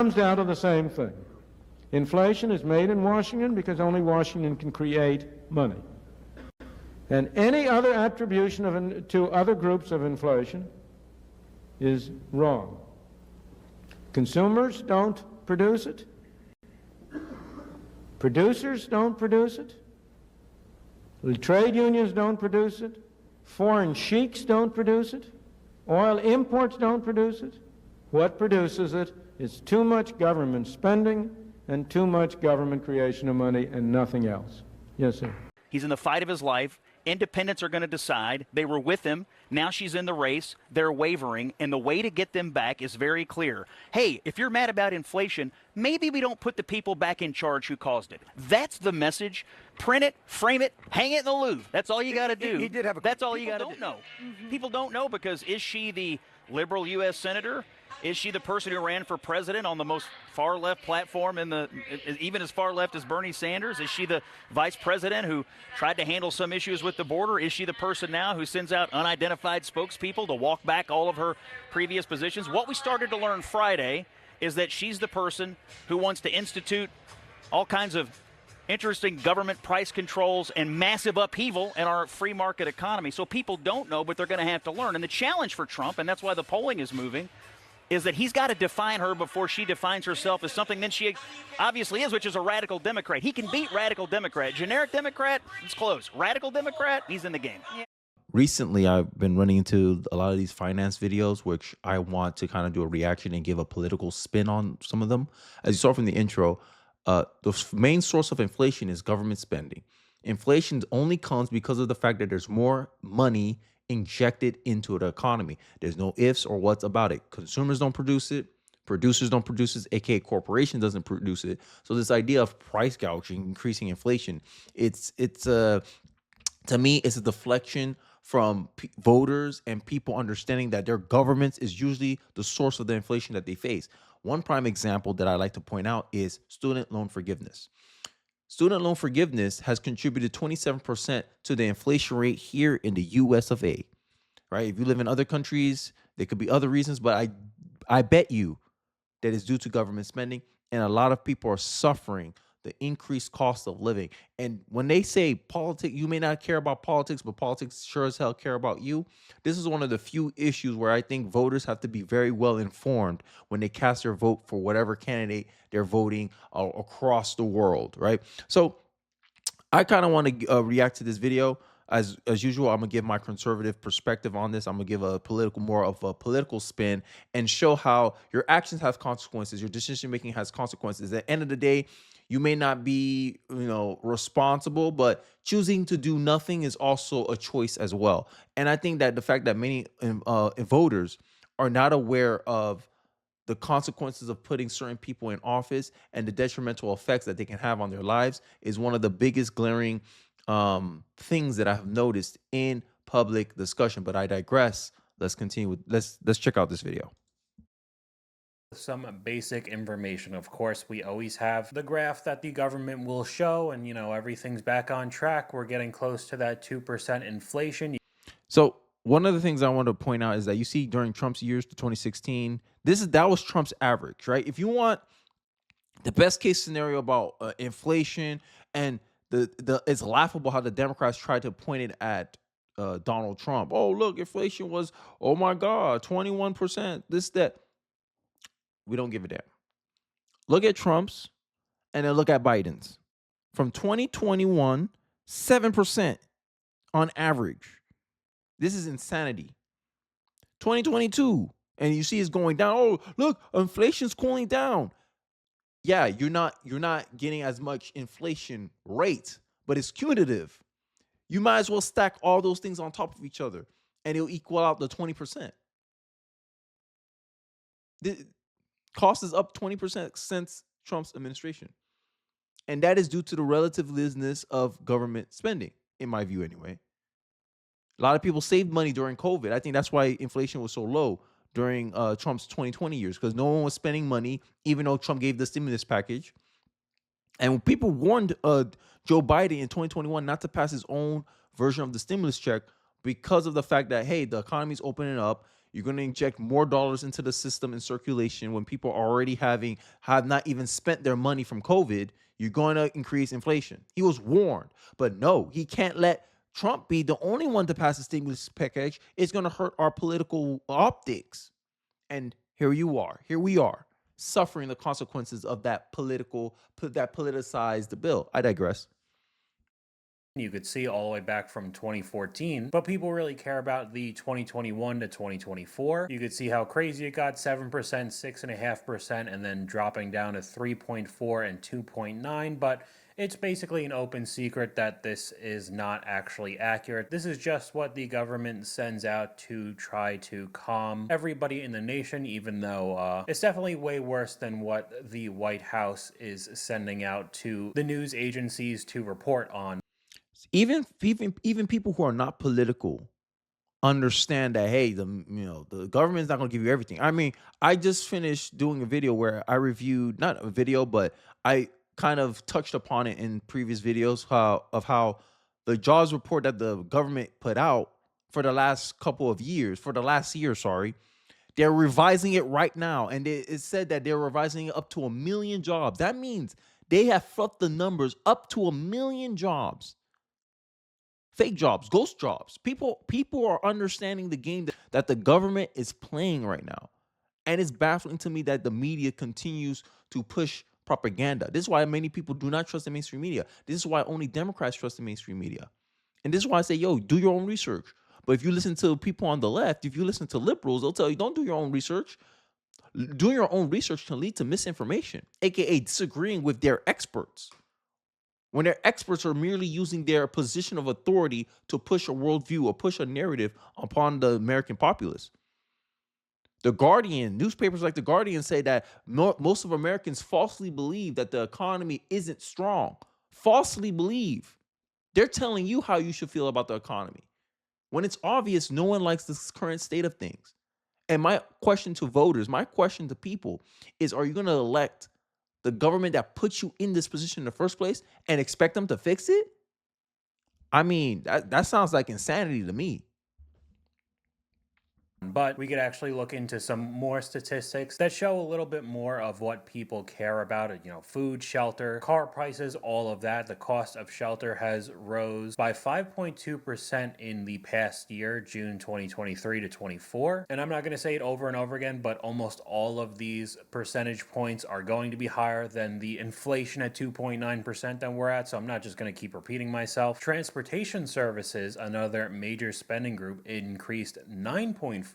comes down to the same thing. Inflation is made in Washington because only Washington can create money. And any other attribution to other groups of inflation is wrong. Consumers don't produce it. Producers don't produce it. Trade unions don't produce it. Foreign sheiks don't produce it. Oil imports don't produce it. What produces it is too much government spending and too much government creation of money and nothing else. Yes, sir. He's in the fight of his life. Independents are going to decide. They were with him. Now she's in the race. They're wavering. And the way to get them back is very clear. Hey, if you're mad about inflation, maybe we don't put the people back in charge who caused it. That's the message. Print it, frame it, hang it in the Louvre. That's all you got to do. He did have a. That's all you got to do. Know. People don't know because is she the liberal U.S. senator? Is she the person who ran for president on the most far-left platform even as far left as Bernie Sanders? Is she the vice president who tried to handle some issues with the border? Is she the person now who sends out unidentified spokespeople to walk back all of her previous positions? What we started to learn Friday is that she's the person who wants to institute all kinds of interesting government price controls and massive upheaval in our free market economy. So people don't know, but they're going to have to learn. And the challenge for Trump, and that's why the polling is moving, is that he's got to define her before she defines herself as something that she obviously is, which is a radical Democrat. He can beat radical Democrat. Generic Democrat, it's close. Radical Democrat, he's in the game. Recently, I've been running into a lot of these finance videos, which I want to kind of do a reaction and give a political spin on some of them. As you saw from the intro, the main source of inflation is government spending. Inflation only comes because of the fact that there's more money injected into the economy. There's no ifs or whats about it. Consumers don't produce it. Producers don't produce it, aka corporation doesn't produce it. So this idea of price gouging, increasing inflation, it's to me, it's a deflection from voters and people understanding that their governments is usually the source of the inflation that they face. One prime example that I like to point out is student loan forgiveness. Student loan forgiveness has contributed 27% to the inflation rate here in the US of A. Right? If you live in other countries, there could be other reasons, but I bet you that it's due to government spending, and a lot of people are suffering the increased cost of living. And when they say politics, you may not care about politics, but politics sure as hell care about you. This is one of the few issues where I think voters have to be very well informed when they cast their vote for whatever candidate they're voting across the world, right? So I kind of want to react to this video. As usual, I'm gonna give my conservative perspective on this. I'm gonna give more of a political spin and show how your actions have consequences. Your decision making has consequences. At the end of the day, you may not be, responsible, but choosing to do nothing is also a choice as well. And I think that the fact that many voters are not aware of the consequences of putting certain people in office and the detrimental effects that they can have on their lives is one of the biggest glaring things that I have noticed in public discussion. But I digress. Let's continue with let's check out this video. Some basic information. Of course, we always have the graph that the government will show, and everything's back on track. We're getting close to that 2% inflation. So one of the things I want to point out is that you see during Trump's years to 2016, that was Trump's average, right? If you want the best case scenario about inflation, and it's laughable how the Democrats tried to point it at Donald Trump. Oh, look, inflation was, oh my God, 21%, this, that. We don't give a damn. Look at Trump's and then look at Biden's. From 2021, 7% on average. This is insanity. 2022, and you see it's going down. Oh, look, inflation's cooling down. Yeah, you're not getting as much inflation rate, but it's cumulative. You might as well stack all those things on top of each other, and it'll equal out the 20%. The cost is up 20% since Trump's administration. And that is due to the relativeness of government spending, in my view anyway. A lot of people saved money during COVID. I think that's why inflation was so low during Trump's 2020 years, because no one was spending money, even though Trump gave the stimulus package. And when people warned Joe Biden in 2021 not to pass his own version of the stimulus check because of the fact that, hey, the economy's opening up, You're going to inject more dollars into the system in circulation when people are already have not even spent their money from COVID. You're going to increase inflation. He was warned, but no, he can't let Trump be the only one to pass a stimulus package. It's going to hurt our political optics. And here we are, suffering the consequences of that politicized bill. I digress. You could see all the way back from 2014, but people really care about the 2021 to 2024. You could see how crazy it got, 7%, 6.5%, and then dropping down to 3.4 and 2.9. But it's basically an open secret that this is not actually accurate. This is just what the government sends out to try to calm everybody in the nation, even though it's definitely way worse than what the White House is sending out to the news agencies to report on. Even people who are not political understand that, hey, the government's not going to give you everything. I mean, I just finished doing a video where I reviewed, not a video, but I kind of touched upon it in previous videos, how the jobs report that the government put out for the last couple of years, for the last year, sorry, they're revising it right now, and it said that they're revising it up to 1 million jobs. That means they have fluffed the numbers up to 1 million jobs. Fake jobs, ghost jobs. People are understanding the game that the government is playing right now. And it's baffling to me that the media continues to push propaganda. This is why many people do not trust the mainstream media. This is why only Democrats trust the mainstream media. And this is why I say, yo, do your own research. But if you listen to people on the left, if you listen to liberals, they'll tell you, don't do your own research. Doing your own research can lead to misinformation, aka disagreeing with their experts, when their experts are merely using their position of authority to push a worldview or push a narrative upon the American populace. The Guardian, newspapers like The Guardian say that most of Americans falsely believe that the economy isn't strong. Falsely believe. They're telling you how you should feel about the economy, when it's obvious no one likes this current state of things. And my question to voters, my question to people is, are you going to elect the government that puts you in this position in the first place and expect them to fix it? I mean, that sounds like insanity to me. But we could actually look into some more statistics that show a little bit more of what people care about. Food, shelter, car prices, all of that. The cost of shelter has rose by 5.2% in the past year, June 2023 to 24. And I'm not going to say it over and over again, but almost all of these percentage points are going to be higher than the inflation at 2.9% that we're at. So I'm not just going to keep repeating myself. Transportation services, another major spending group, increased 9.4%.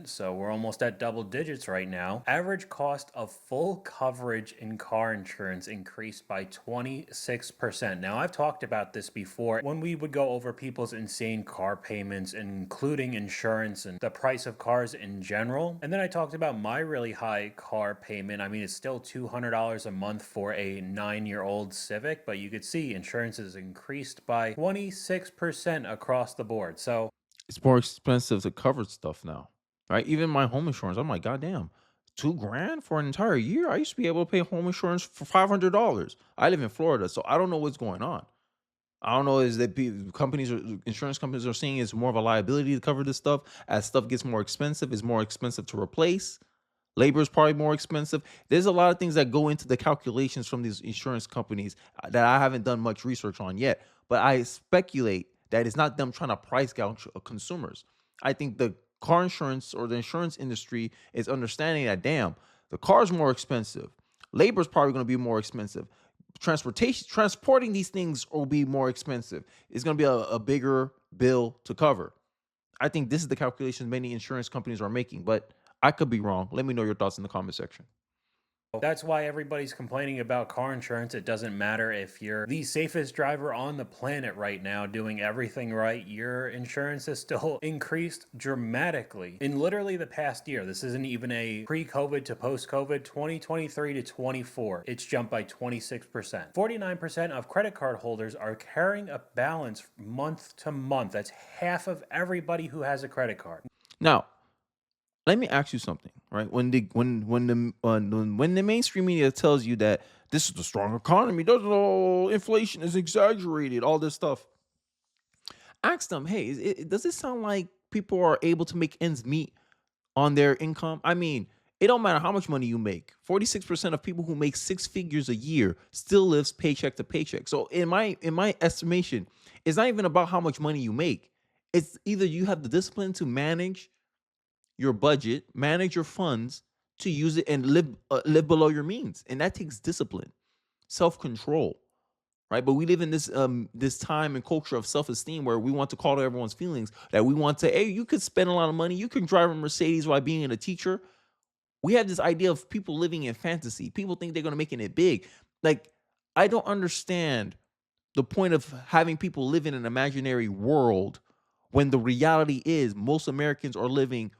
So we're almost at double digits right now. Average cost of full coverage in car insurance increased by 26%. Now, I've talked about this before when we would go over people's insane car payments, including insurance and the price of cars in general. And then I talked about my really high car payment. I mean, it's still $200 a month for a 9-year-old Civic, but you could see insurance has increased by 26% across the board. So It's more expensive to cover stuff now, right? Even my home insurance, I'm like, goddamn, $2,000 for an entire year? I used to be able to pay home insurance for $500. I live in Florida, so I don't know what's going on. I don't know, is that insurance companies are seeing it's more of a liability to cover this stuff. As stuff gets more expensive, it's more expensive to replace. Labor is probably more expensive. There's a lot of things that go into the calculations from these insurance companies that I haven't done much research on yet. But I speculate that it's not them trying to price gouge consumers. I think the car insurance or the insurance industry is understanding that, damn, the car's more expensive. Labor is probably going to be more expensive. Transporting these things will be more expensive. It's going to be a bigger bill to cover. I think this is the calculations many insurance companies are making, but I could be wrong. Let me know your thoughts in the comment section. that's why everybody's complaining about car insurance. It doesn't matter if you're the safest driver on the planet right now, doing everything right, your insurance has still increased dramatically in literally the past year. This isn't even a pre-COVID to post-COVID, 2023 to 24. It's jumped by 26%. 49% of credit card holders are carrying a balance month to month. That's half of everybody who has a credit card. Now, let me ask you something, right? When the mainstream media tells you that this is the strong economy, inflation is exaggerated, all this stuff, ask them, hey, does it sound like people are able to make ends meet on their income. I mean, it don't matter how much money you make. 46% of people who make six figures a year still lives paycheck to paycheck. So in my estimation, it's not even about how much money you make. It's either you have the discipline to manage your budget, manage your funds, to use it and live below your means, and that takes discipline, self-control, right? But we live in this time and culture of self-esteem where we want to call to everyone's feelings, that we want to, hey, you could spend a lot of money, you can drive a Mercedes while being a teacher. We have this idea of people living in fantasy. People think they're going to make it big. Like, I don't understand the point of having people live in an imaginary world when the reality is most Americans are living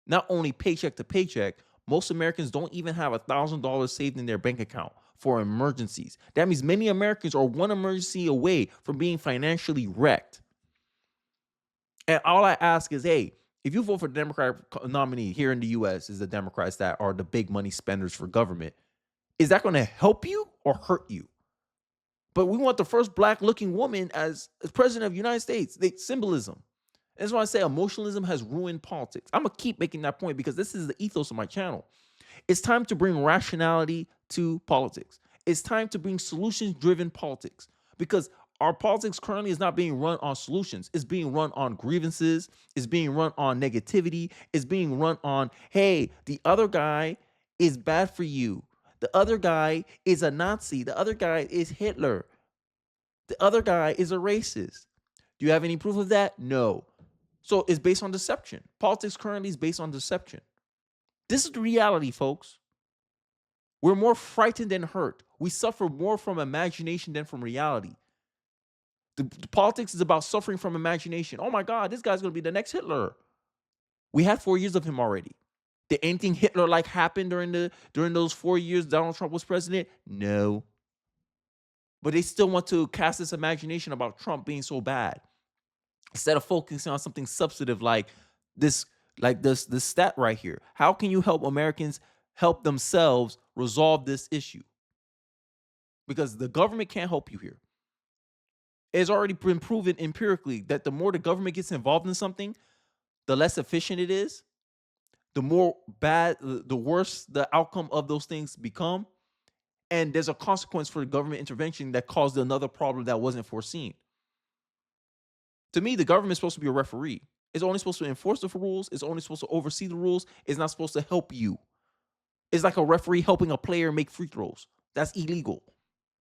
not only paycheck to paycheck, most Americans don't even have $1,000 saved in their bank account for emergencies. That means many Americans are one emergency away from being financially wrecked. And all I ask is, hey, if you vote for the Democratic nominee here in the US, is the Democrats that are the big money spenders for government, is that going to help you or hurt you? But we want the first black looking woman as president of the United States. Symbolism. That's why I say emotionalism has ruined politics. I'm going to keep making that point because this is the ethos of my channel. It's time to bring rationality to politics. It's time to bring solutions-driven politics, because our politics currently is not being run on solutions. It's being run on grievances. It's being run on negativity. It's being run on, hey, the other guy is bad for you. The other guy is a Nazi. The other guy is Hitler. The other guy is a racist. Do you have any proof of that? No. So it's based on deception. Politics currently is based on deception. This is the reality, folks. We're more frightened than hurt. We suffer more from imagination than from reality. The politics is about suffering from imagination. Oh my God, this guy's going to be the next Hitler. We had 4 years of him already. Did anything Hitler-like happen during those 4 years Donald Trump was president? No. But they still want to cast this imagination about Trump being so bad, instead of focusing on something substantive like this stat right here. How can you help Americans help themselves resolve this issue? Because the government can't help you here. It's already been proven empirically that the more the government gets involved in something, the less efficient it is, the more bad, the worse the outcome of those things become. And there's a consequence for the government intervention that caused another problem that wasn't foreseen. To me, the government is supposed to be a referee. It's only supposed to enforce the rules. It's only supposed to oversee the rules. It's not supposed to help you. It's like a referee helping a player make free throws. That's illegal.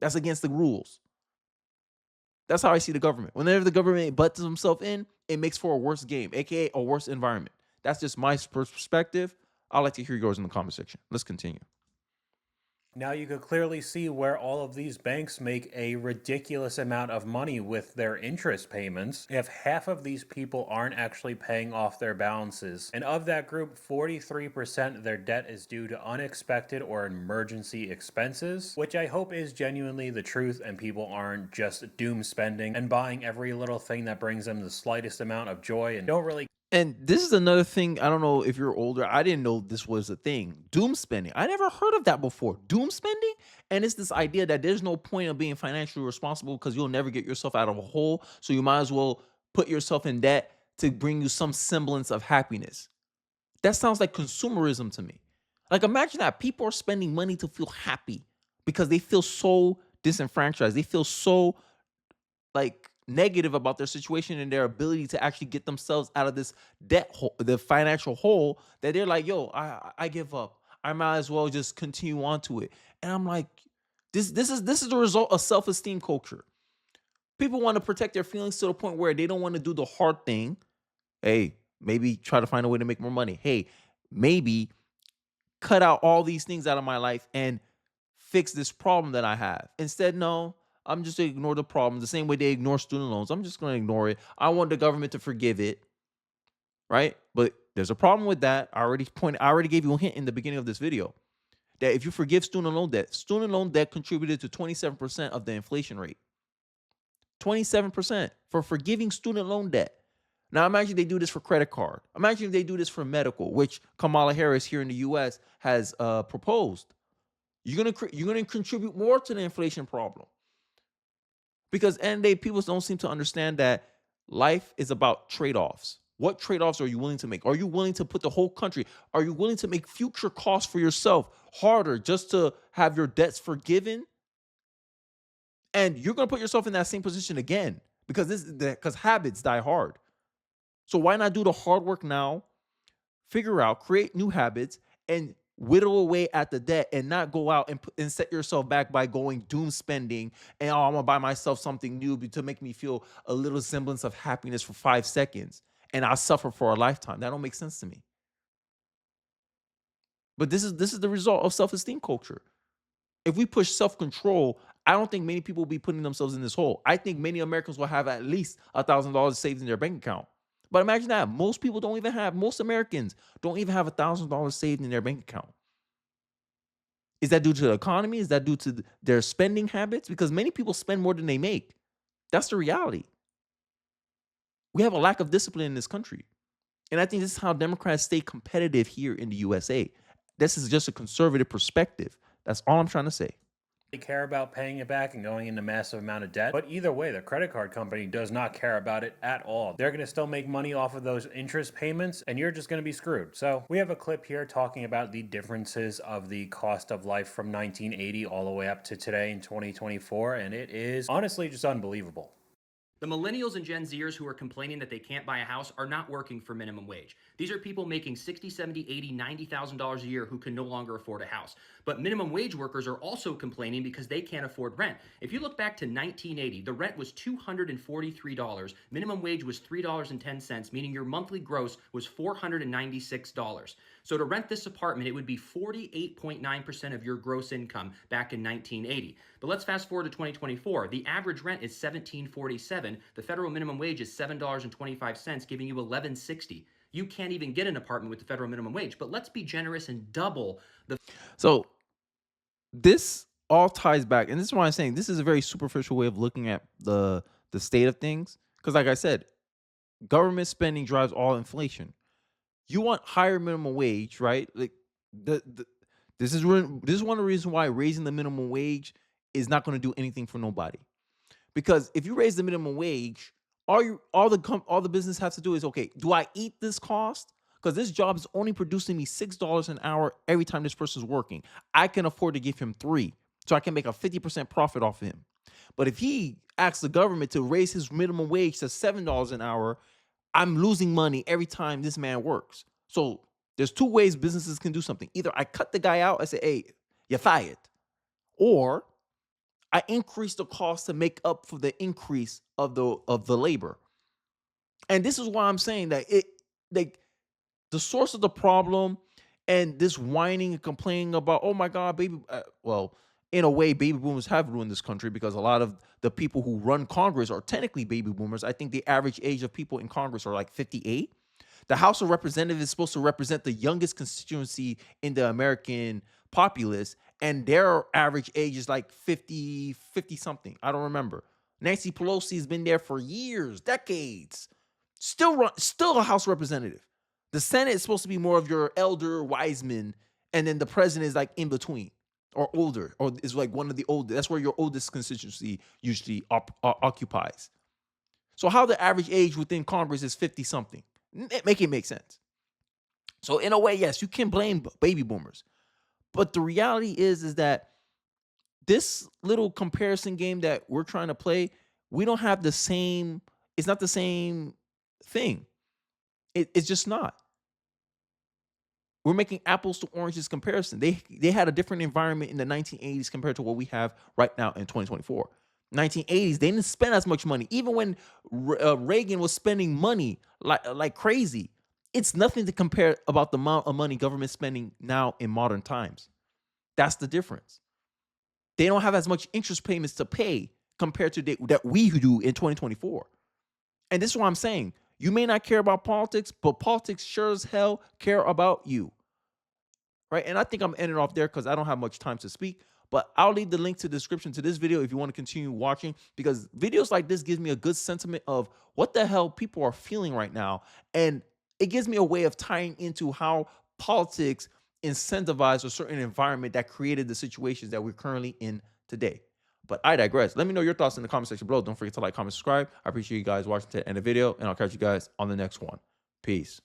That's against the rules. That's how I see the government. Whenever the government butts himself in, it makes for a worse game, aka a worse environment. That's just my perspective. I'd like to hear yours in the comment section. Let's continue. Now you could clearly see where all of these banks make a ridiculous amount of money with their interest payments. If half of these people aren't actually paying off their balances, and of that group, 43% of their debt is due to unexpected or emergency expenses, which I hope is genuinely the truth and people aren't just doom spending and buying every little thing that brings them the slightest amount of joy and don't really. And this is another thing. I don't know if you're older. I didn't know this was a thing. Doom spending. I never heard of that before. Doom spending? And it's this idea that there's no point of being financially responsible because you'll never get yourself out of a hole. So you might as well put yourself in debt to bring you some semblance of happiness. That sounds like consumerism to me. Like, imagine that people are spending money to feel happy because they feel so disenfranchised. They feel so like negative about their situation and their ability to actually get themselves out of this debt hole, the financial hole, that they're like, yo, I give up. I might as well just continue on to it. And I'm like, this is the result of self-esteem culture. People want to protect their feelings to the point where they don't want to do the hard thing. Hey, maybe try to find a way to make more money. Hey, maybe cut out all these things out of my life and fix this problem that I have. Instead, no, I'm just going to ignore the problem the same way they ignore student loans. I'm just going to ignore it. I want the government to forgive it, right? But there's a problem with that. I already gave you a hint in the beginning of this video that if you forgive student loan debt contributed to 27% of the inflation rate. 27% for forgiving student loan debt. Now imagine they do this for credit card. Imagine if they do this for medical, which Kamala Harris here in the U.S. has proposed. You're gonna contribute more to the inflation problem. Because end of the day, people don't seem to understand that life is about trade-offs. What trade-offs are you willing to make? Are you willing to put the whole country? Are you willing to make future costs for yourself harder just to have your debts forgiven? And you're going to put yourself in that same position again because habits die hard. So why not do the hard work now? Figure out, create new habits, and whittle away at the debt, and not go out and set yourself back by going doom spending and I'm gonna buy myself something new to make me feel a little semblance of happiness for 5 seconds, and I'll suffer for a lifetime. That don't make sense to me. But this is the result of self-esteem culture. If we push self-control, I don't think many people will be putting themselves in this hole. I think many Americans will have at least $1,000 saved in their bank account. But imagine that. Most Americans don't even have $1,000 saved in their bank account. Is that due to the economy? Is that due to their spending habits? Because many people spend more than they make. That's the reality. We have a lack of discipline in this country. And I think this is how Democrats stay competitive here in the USA. This is just a conservative perspective. That's all I'm trying to say. They care about paying it back and going into massive amount of debt. But either way, the credit card company does not care about it at all. They're going to still make money off of those interest payments, and you're just going to be screwed. So we have a clip here talking about the differences of the cost of life from 1980 all the way up to today in 2024, and it is honestly just unbelievable. The millennials and Gen Zers who are complaining that they can't buy a house are not working for minimum wage. These are people making $60, $70, $80, $90,000 a year who can no longer afford a house. But minimum wage workers are also complaining because they can't afford rent. If you look back to 1980, the rent was $243. Minimum wage was $3.10, meaning your monthly gross was $496. So to rent this apartment, it would be 48.9% of your gross income back in 1980. But let's fast forward to 2024. The average rent is $17.47. The federal minimum wage is $7.25, giving you $11.60. You can't even get an apartment with the federal minimum wage. But let's be generous and double the. So this all ties back, and this is why I'm saying this is a very superficial way of looking at the state of things. Because like I said, government spending drives all inflation. You want higher minimum wage, right? Like this is one of the reasons why raising the minimum wage is not going to do anything for nobody. Because if you raise the minimum wage, all the business has to do is, okay, do I eat this cost? Because this job is only producing me $6 an hour every time this person's working. I can afford to give him $3, so I can make a 50% profit off of him. But if he asks the government to raise his minimum wage to $7 an hour, I'm losing money every time this man works. So there's two ways businesses can do something. Either I cut the guy out, I say, hey, you're fired. Or I increase the cost to make up for the increase of the labor. And this is why I'm saying that the source of the problem and this whining and complaining about, oh my God, well, in a way, baby boomers have ruined this country because a lot of the people who run Congress are technically baby boomers. I think the average age of people in Congress are like 58. The House of Representatives is supposed to represent the youngest constituency in the American populace, and their average age is like 50 something. I don't remember. Nancy Pelosi has been there for years, decades. Still a House representative. The Senate is supposed to be more of your elder wise men, and then the president is like in between or older, or is like one of the oldest. That's where your oldest constituency usually occupies. So how the average age within Congress is 50 something? Make it make sense. So in a way, yes, you can blame baby boomers. But the reality is that this little comparison game that we're trying to play, we don't have the same, it's not the same thing. It's just not. We're making apples to oranges comparison. They had a different environment in the 1980s compared to what we have right now in 2024. 1980s, they didn't spend as much money. Even when Reagan was spending money like crazy, it's nothing to compare about the amount of money government spending now in modern times. That's the difference. They don't have as much interest payments to pay compared to that we do in 2024. And this is what I'm saying. You may not care about politics, but politics sure as hell care about you. Right? And I think I'm ending off there because I don't have much time to speak. But I'll leave the link to the description to this video if you want to continue watching, because videos like this gives me a good sentiment of what the hell people are feeling right now. And it gives me a way of tying into how politics incentivize a certain environment that created the situations that we're currently in today. But I digress. Let me know your thoughts in the comment section below. Don't forget to like, comment, subscribe. I appreciate you guys watching to the end of the video, and I'll catch you guys on the next one. Peace.